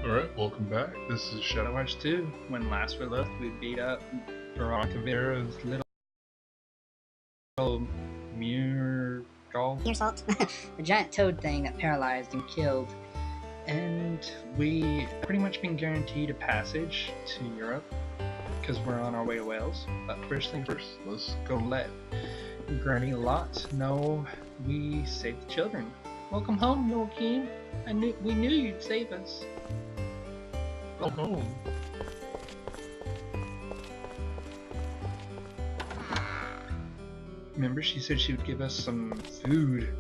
Alright, welcome back. This is Shadow. Watch 2. When last we left, we beat up Veronica Vera's little Salt. The giant toad thing that paralyzed and killed. and we pretty much been guaranteed a passage to Europe because we're on our way to Wales. But first thing first, let's go let Granny Lot know we saved the children. Welcome home, Joachim. We knew you'd save us. Welcome home. Remember, she said she would give us some food.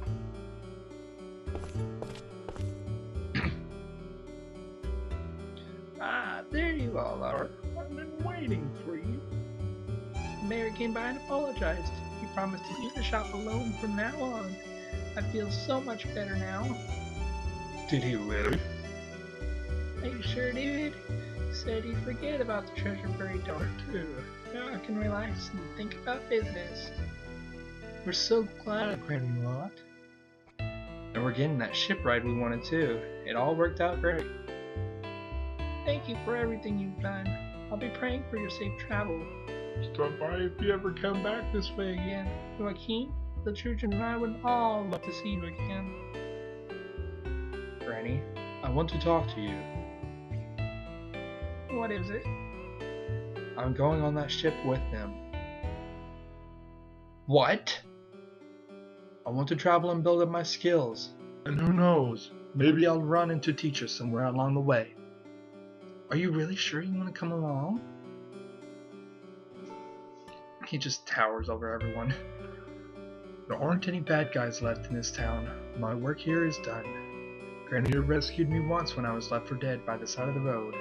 There you all are. I've been waiting for you. Mary came by and apologized. He promised to leave the shop alone from now on. I feel so much better now. Did he really? He sure did. Said he'd forget about the treasure buried door too. Now I can relax and think about business. We're so glad, Granny Lot. And we're getting that ship ride we wanted too. It all worked out great. Thank you for everything you've done. I'll be praying for your safe travel. Stop by if you ever come back this way again. Joachim, the children and I would all love to see you again. Granny, I want to talk to you. What is it? I'm going on that ship with them. What? I want to travel and build up my skills. And who knows, Maybe I'll run into teachers somewhere along the way. Are you really sure you want to come along? He just towers over everyone. There aren't any bad guys left in this town. My work here is done. Granny rescued me once when I was left for dead by the side of the road.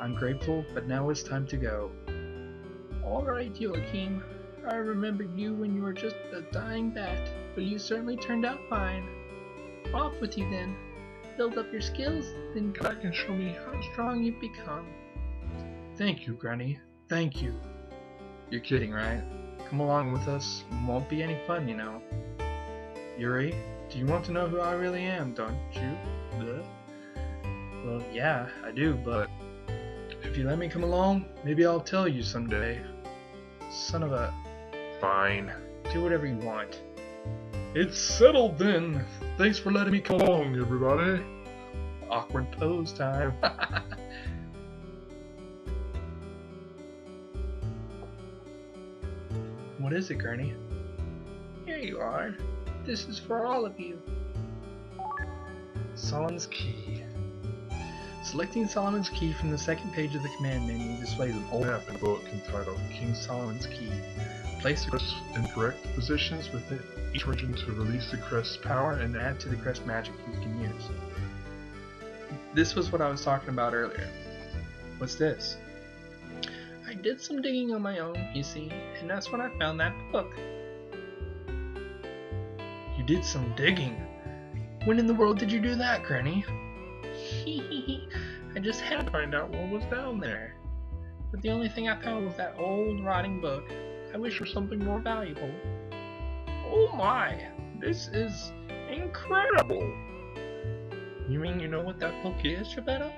I'm grateful, but now it's time to go. Alright, Joachim. I remembered you when you were just a dying bat, but you certainly turned out fine. Off with you then. Build up your skills, then come back and show me how strong you've become. Thank you, Granny. Thank you. You're kidding, right? Come along with us. It won't be any fun, you know. Yuri, do you want to know who I really am, don't you? Bleh. Well, yeah, I do, but if you let me come along, maybe I'll tell you someday. Son of a... Fine. Do whatever you want. It's settled then. Thanks for letting me come along, everybody. Awkward pose time. What is it, Granny? Here you are. This is for all of you. Solomon's Key. Selecting Solomon's Key from the second page of the command menu displays an old Map and book entitled King Solomon's Key. Place the Press in correct positions within each region to release the crest's power and add to the crest magic you can use. This was what I was talking about earlier. What's this? I did some digging on my own, you see, and that's when I found that book. You did some digging? When in the world did you do that, Granny? I just had to find out what was down there. But the only thing I found was that old rotting book. I wish for something more valuable. Oh my! This is incredible! You mean you know what that book is, Geppetto?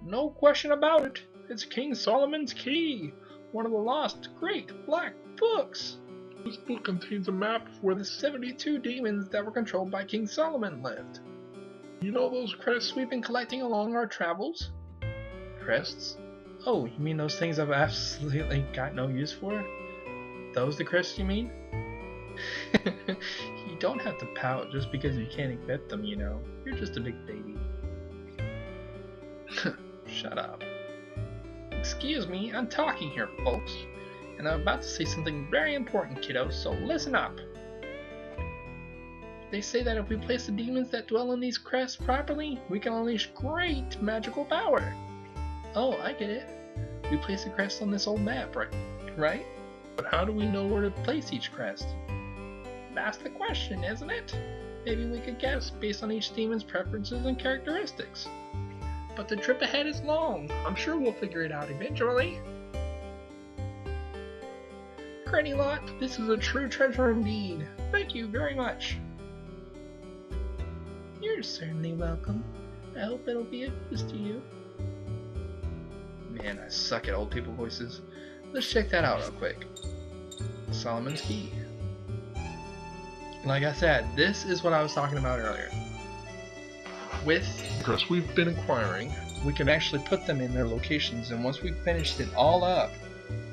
No question about it. It's King Solomon's Key, one of the lost great black books. This book contains a map Where the 72 demons that were controlled by King Solomon lived. You know those crests we've been collecting along our travels? Crests? Oh, you mean those things I've absolutely got no use for? Those the crests you mean? You don't have to pout just because you can't equip them, you know. You're just a big baby. Shut up. Excuse me, I'm talking here, folks. And I'm about to say something very important, kiddo, so listen up. They say that if we place the demons that dwell in these crests properly, we can unleash great magical power. Oh, I get it. We place the crest on this old map, right? But how do we know where to place each crest? That's the question, isn't it? Maybe we could guess based on each demon's preferences and characteristics. But the trip ahead is long. I'm sure we'll figure it out eventually. Granny Lot, this is a true treasure indeed. Thank you very much. You're certainly welcome. I hope it'll be of use to you. Man, I suck at old people voices. Let's check that out real quick. Solomon's Key. Like I said, this is what I was talking about earlier. Because we've been acquiring, we can actually put them in their locations, and once we've finished it all up,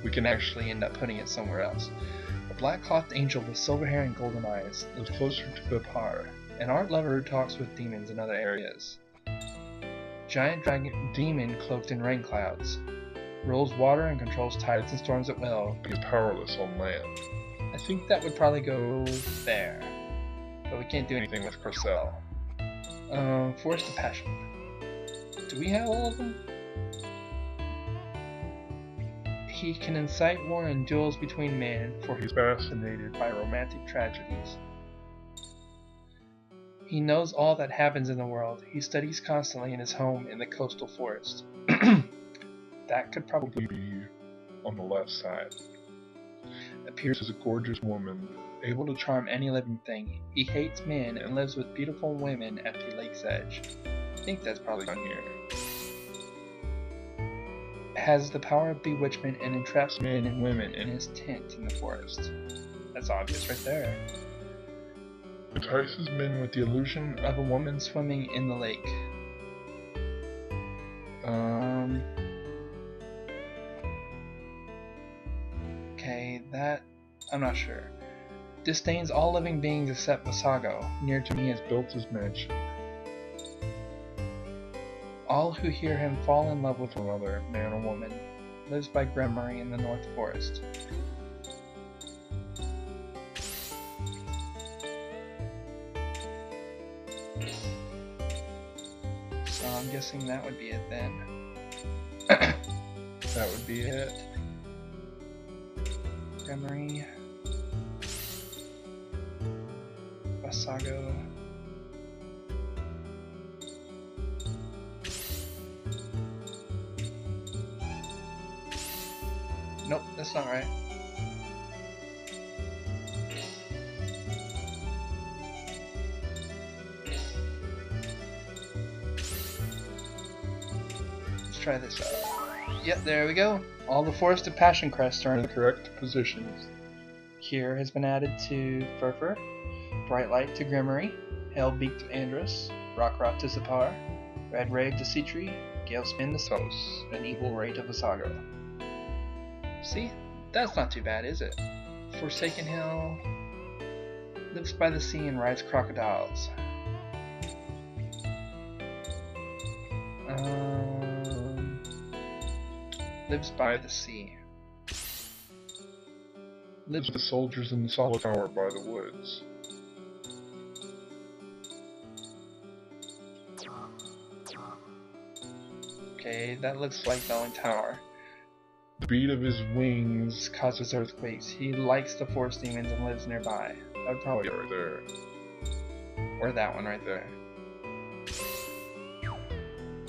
we can actually end up putting it somewhere else. A black-clothed angel with silver hair and golden eyes lives closer to Bipar, an art lover who talks with demons in other areas. Giant dragon demon cloaked in rain clouds. Rules water and controls tides and storms at will. He's powerless on land. I think that would probably go there. But we can't do anything with Corcel. Forest of Passion. Do we have all of them? He can incite war and duels between men, for he's fascinated by romantic tragedies. He knows all that happens in the world. He studies constantly in his home in the coastal forest. That could probably Be on the left side. Appears as a gorgeous woman. able to charm any living thing. He hates men and lives with beautiful women at the lake's edge. I think that's probably on here. Has the power of bewitchment and entraps men and women in his tent in the forest. That's obvious right there. Entices men with the illusion Of a woman swimming in the lake. Okay, that I'm not sure. Disdains all living beings except Vasago. Near to me has built his mansion. all who hear him fall in love with another, man or woman. Lives by Gremory in the North Forest. So I'm guessing that would be it then. That would be it. Gremory. Vasago. Nope, that's not right. Let's try this out. Yep, there we go. All the Forest of Passion crests are in the correct positions. Here has been added to Furfur, Bright Light to Gremory, Hellbeak to Andrus, Rockrot to Zipar, Red Rave to Citri, Galespin to Sos, and Evil Ray to Vasago. See? That's not too bad, is it? Forsaken Hill lives by the sea and rides crocodiles. Lives by the sea. Lives the soldiers in the solid tower by the woods. Okay, that looks like the only tower. The beat of his wings Causes earthquakes. He likes the forest demons and lives nearby. That would probably right there. or that one right there.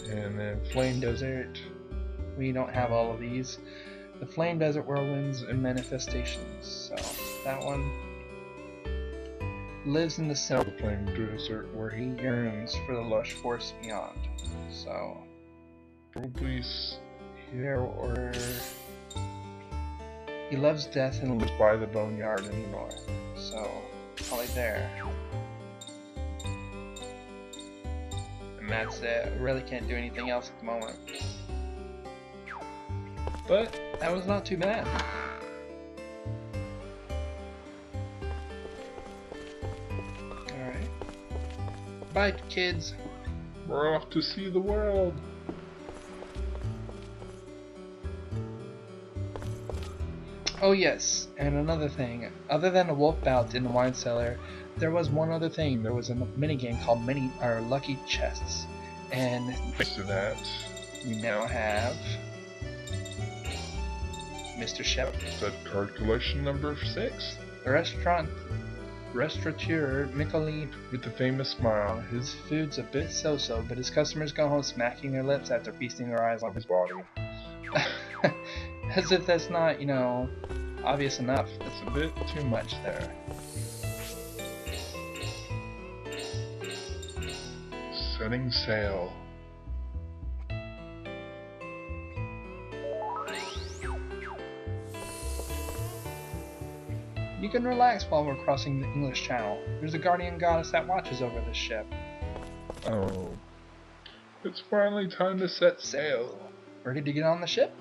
And then Flame Desert. We don't have all of these. The Flame Desert Whirlwinds and Manifestations. So that one lives in the center the Flame Desert where he yearns for the lush forest beyond. So probably here or he loves death and lives by the boneyard in the north. So probably there. And that's it. I really can't do anything else at the moment. But that was not too bad. Alright. Bye, kids. We're off to see the world. Oh yes, and another thing. Other than a wolf bout in the wine cellar, there was one other thing. There was a minigame called Lucky Chests. And Thanks to that, we now have Mr. Shep, that card collection number 6 the restaurateur Michelin. with the famous smile. His food's a bit so-so, but his customers go home smacking their lips after feasting their eyes on his body. As if that's not, obvious enough. That's a bit too much there. Setting sail. You can relax while we're crossing the English Channel. There's a guardian goddess that watches over this ship. Oh. It's finally time to set sail. Ready to get on the ship?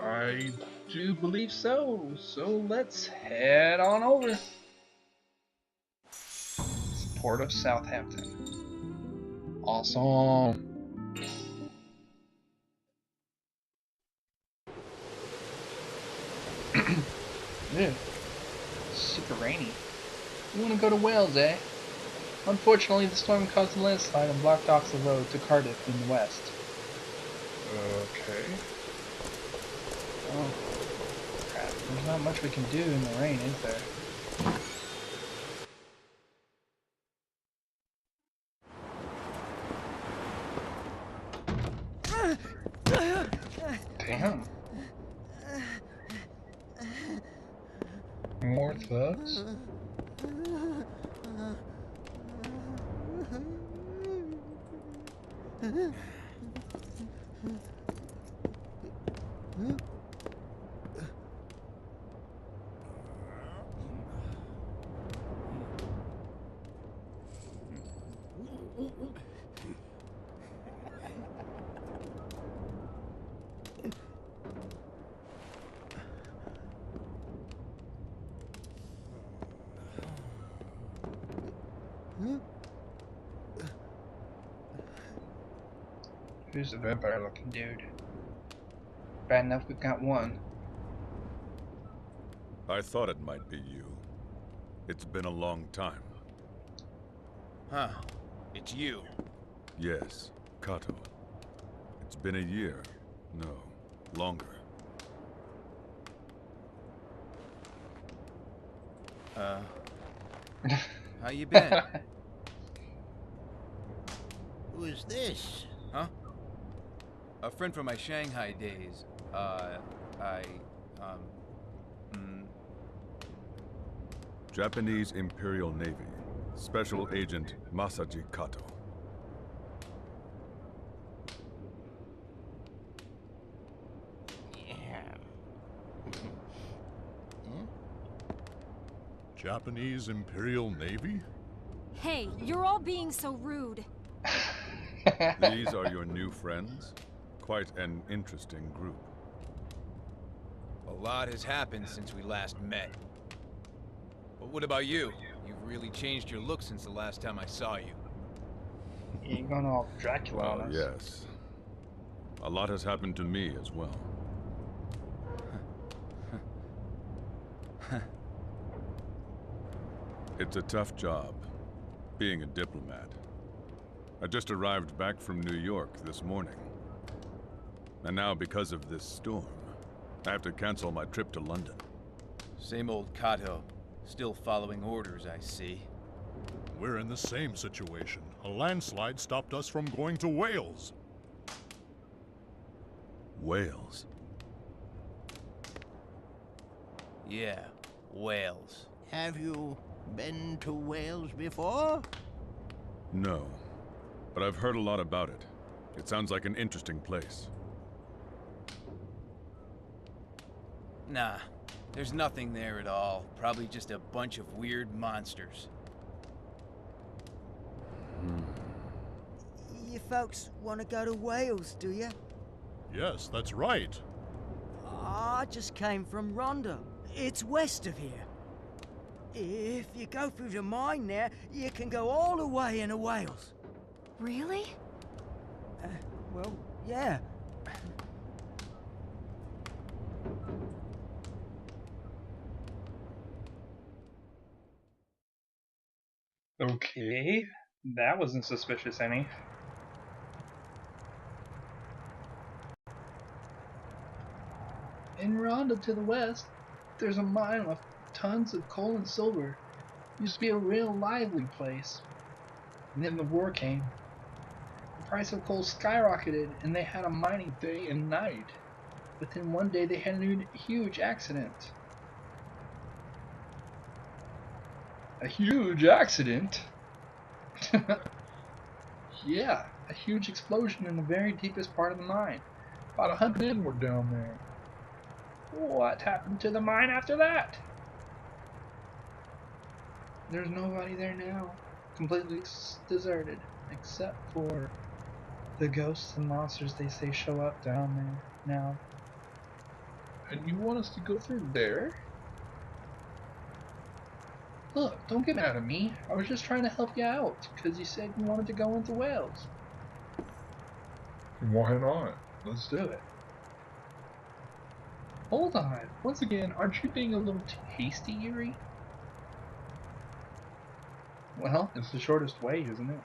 I Do believe so. So let's head on over. It's the port of Southampton. Awesome. Yeah. Super rainy. You want to go to Wales, eh? Unfortunately, the storm caused a landslide and blocked off the road to Cardiff in the west. Okay. Oh, crap. There's not much we can do in the rain, is there? Damn. More thugs? Who's the vampire looking dude? Bad enough we've got one. I thought it might be you. It's been a long time. Huh. It's you. Yes, Kato. It's been a year. No, longer. How you been? Who is this? Huh? A friend from my Shanghai days. Japanese Imperial Navy. Special Agent Masaji Kato. Yeah. Japanese Imperial Navy? Hey, you're all being so rude. These are your new friends? Quite an interesting group. A lot has happened since we last met. But what about you? You've really changed your look since the last time I saw you. You're going all Dracula on us. Yes. A lot has happened to me as well. It's a tough job, being a diplomat. I just arrived back from New York this morning. And now, because of this storm, I have to cancel my trip to London. Same old Kato. Still following orders, I see. We're in the same situation. A landslide stopped us from going to Wales. Wales? Yeah, Wales. Have you been to Wales before? No. But I've heard a lot about it. It sounds like an interesting place. Nah, there's nothing there at all. Probably just a bunch of weird monsters. You folks want to go to Wales, do you? Yes, that's right. I just came from Rhondda. It's west of here. If you go through the mine there, you can go all the way into Wales. Really? Well, yeah. Okay, that wasn't suspicious any. In Rhondda to the west, there's a mine of tons of coal and silver. Used to be a real lively place. And then the war came. The price of coal skyrocketed and they had a mining day and night. Within one day they had a huge accident. A huge accident? Yeah, a huge explosion in the very deepest part of the mine. About 100 men were down there. What happened to the mine after that? There's nobody there now. Completely deserted. Except for the ghosts and monsters they say show up down there now. And you want us to go through there? Look, don't get mad at me. I was just trying to help you out, because you said you wanted to go into Wales. Why not? Let's do it. Hold on. Once again, aren't you being a little too hasty, Yuri? Well, it's the shortest way, isn't it?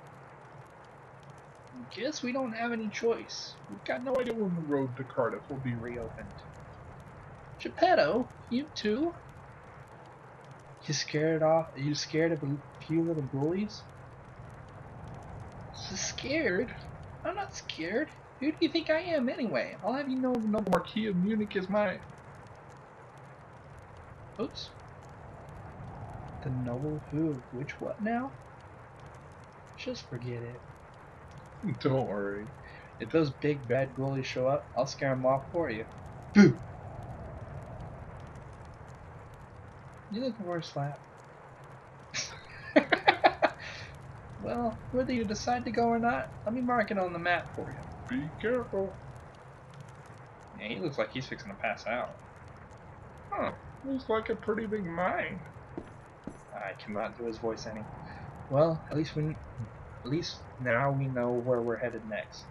Guess we don't have any choice. We've got no idea when the road to Cardiff will be reopened. Geppetto, you too? You scared off? Are you scared of a few little bullies? Scared? I'm not scared. Who do you think I am anyway? I'll have you know the noble Marquis of Munich is mine. Oops. The noble who of which what now? Just forget it. Don't worry. If those big bad bullies show up, I'll scare them off for you. Boo! You looking for a slap? Well, whether you decide to go or not, let me mark it on the map for you. Be careful. Yeah, he looks like he's fixing to pass out. Huh. Looks like a pretty big mine. I cannot do his voice any. Well, at least now we know where we're headed next.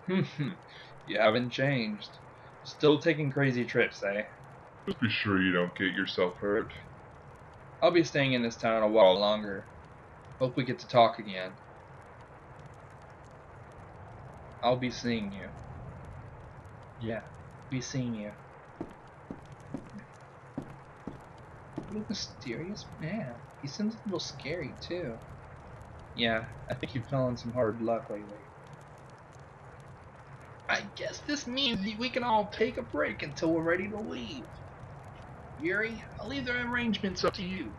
You haven't changed. Still taking crazy trips, eh? Just be sure you don't get yourself hurt. I'll be staying in this town a while longer. Hope we get to talk again. I'll be seeing you. Yeah, be seeing you. What a mysterious man. He seems a little scary, too. Yeah, I think you've fell in some hard luck lately. I guess this means we can all take a break until we're ready to leave. Yuri, I'll leave the arrangements up to you.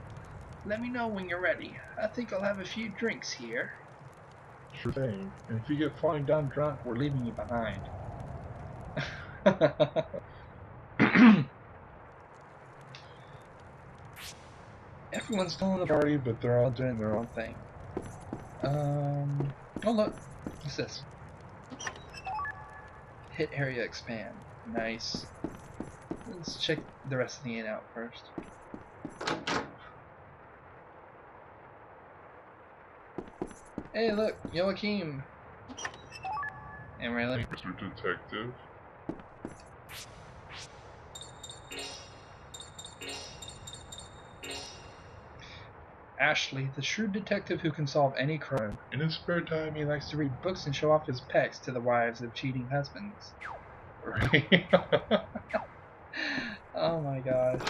Let me know when you're ready. I think I'll have a few drinks here. Sure thing. And if you get falling down drunk, we're leaving you behind. Everyone's still in the party, but they're all doing their own thing. Oh look, what's this? Hit area expand. Nice. Let's check the rest of the inn out first. Hey look, Joachim! And really? Mr. Detective. Ashley, the shrewd detective who can solve any crime. In his spare time, he likes to read books and show off his pecs to the wives of cheating husbands. Oh my gosh.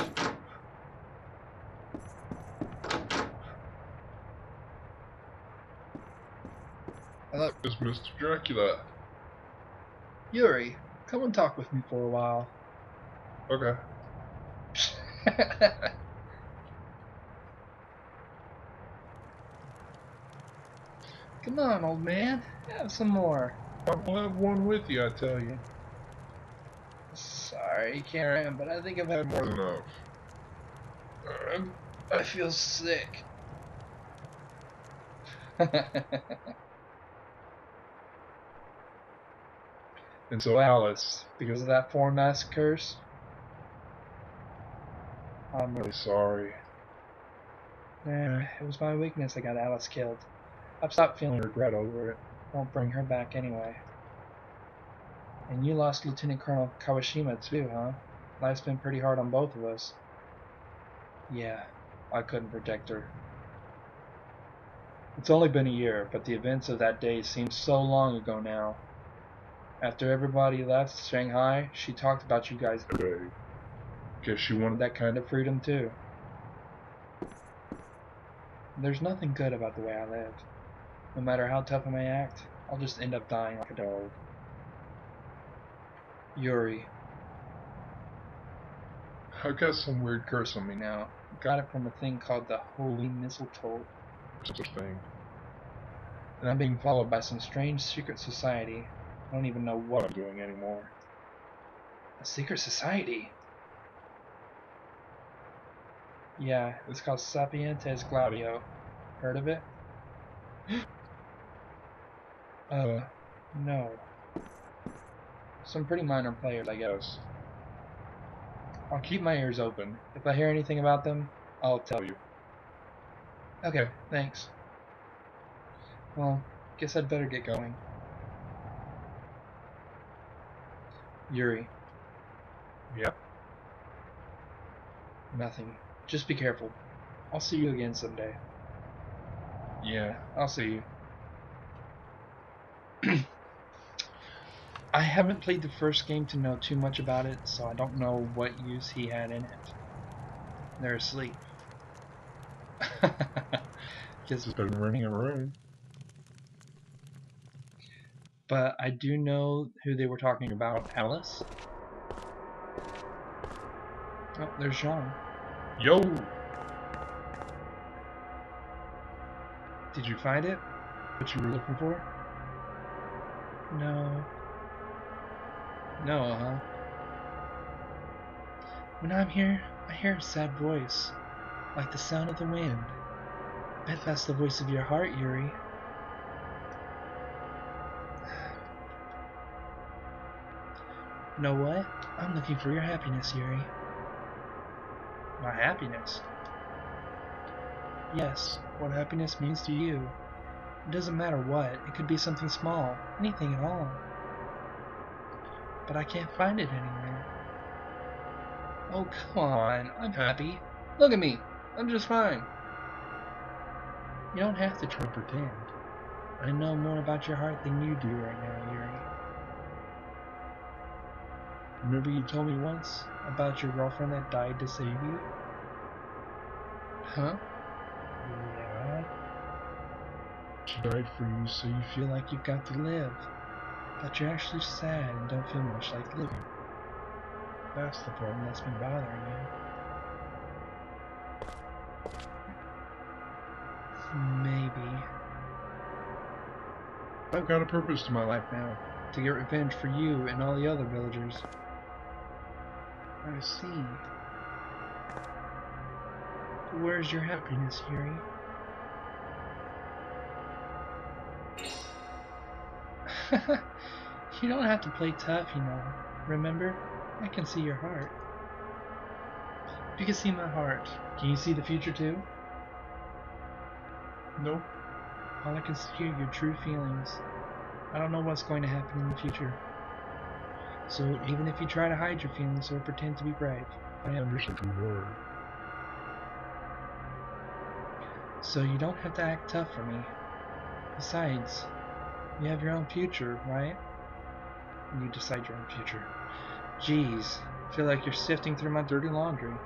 Hello. It's Mr. Dracula. Yuri, come and talk with me for a while. Okay. Come on, old man. Have some more. I'll have one with you, I tell you. Sorry, Karen, but I think I've had more than Enough. I feel sick. And so Alice, because of that 4-mass curse, I'm really sorry. Yeah, it was my weakness that got Alice killed. I've stopped feeling regret over it. Won't bring her back anyway. And you lost Lieutenant Colonel Kawashima too, huh? Life's been pretty hard on both of us. Yeah, I couldn't protect her. It's only been a year, but the events of that day seem so long ago now. After everybody left Shanghai, she talked about you guys. Okay. Guess she wanted That kind of freedom too. There's nothing good about the way I live. No matter how tough I may act, I'll just end up dying like a dog. Yuri. I've got some weird curse on me now. Got it from a thing called the Holy Mistletoe. such thing. And I'm being followed by some strange secret society. I don't even know what I'm doing anymore. A secret society? Yeah, it's called Sapientes Gladio. Heard of it? No. Some pretty minor players, I guess. I'll keep my ears open. If I hear anything about them, I'll tell you. Okay, thanks. Well, guess I'd better get going. Yuri. Yep. Nothing. Just be careful. I'll see you again someday. Yeah, I'll see you. I haven't played the first game to know too much about it, so I don't know what use he had in it. They're asleep. Guess it's better than running a room. But I do know who they were talking about. Alice? Oh, there's Jean. Yo! Did you find it? What you were looking for? No. No, huh? When I'm here, I hear a sad voice, like the sound of the wind. I bet that's the voice of your heart, Yuri. Know what? I'm looking for your happiness, Yuri. My happiness? Yes, what happiness means to you. It doesn't matter what, it could be something small, anything at all. But I can't find it anywhere. Oh, come on, I'm happy. Look at me, I'm just fine. You don't have to try to pretend. I know more about your heart than you do right now, Yuri. Remember you told me once about your girlfriend that died to save you? Huh? Yeah. She died for you so you feel like you've got to live. But you're actually sad and don't feel much like living. That's the problem that's been bothering you. Maybe. I've got a purpose to my life now. To get revenge for you and all the other villagers. I see. Where's your happiness, Yuri? You don't have to play tough, you know. Remember? I can see your heart. If you can see my heart, can you see the future too? Nope. All I can see are your true feelings. I don't know what's going to happen in the future. So even if you try to hide your feelings or pretend to be brave, I understand your word. So you don't have to act tough for me. Besides, you have your own future, right? You decide your own future. Jeez, I feel like you're sifting through my dirty laundry.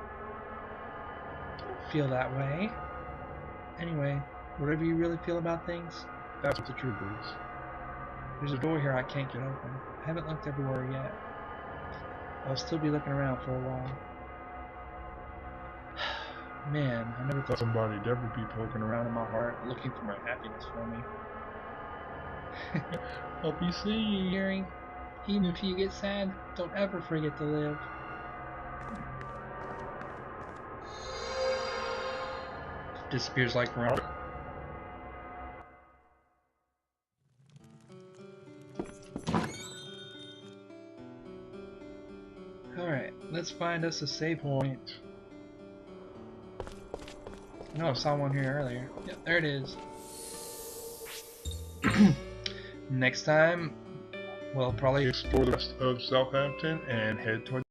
Don't feel that way. Anyway, whatever you really feel about things, that's what the truth is. There's a door here I can't get open. I haven't looked everywhere yet. I'll still be looking around for a while. Man, I never thought somebody'd ever be poking around in my heart looking for my happiness for me. Hope you see you, Yuri. Even if you get sad, don't ever forget to live. Disappears like rock. Alright, let's find us a save point. No, I saw one here earlier. Yep, there it is. Next time, we'll probably explore the rest of Southampton and head towards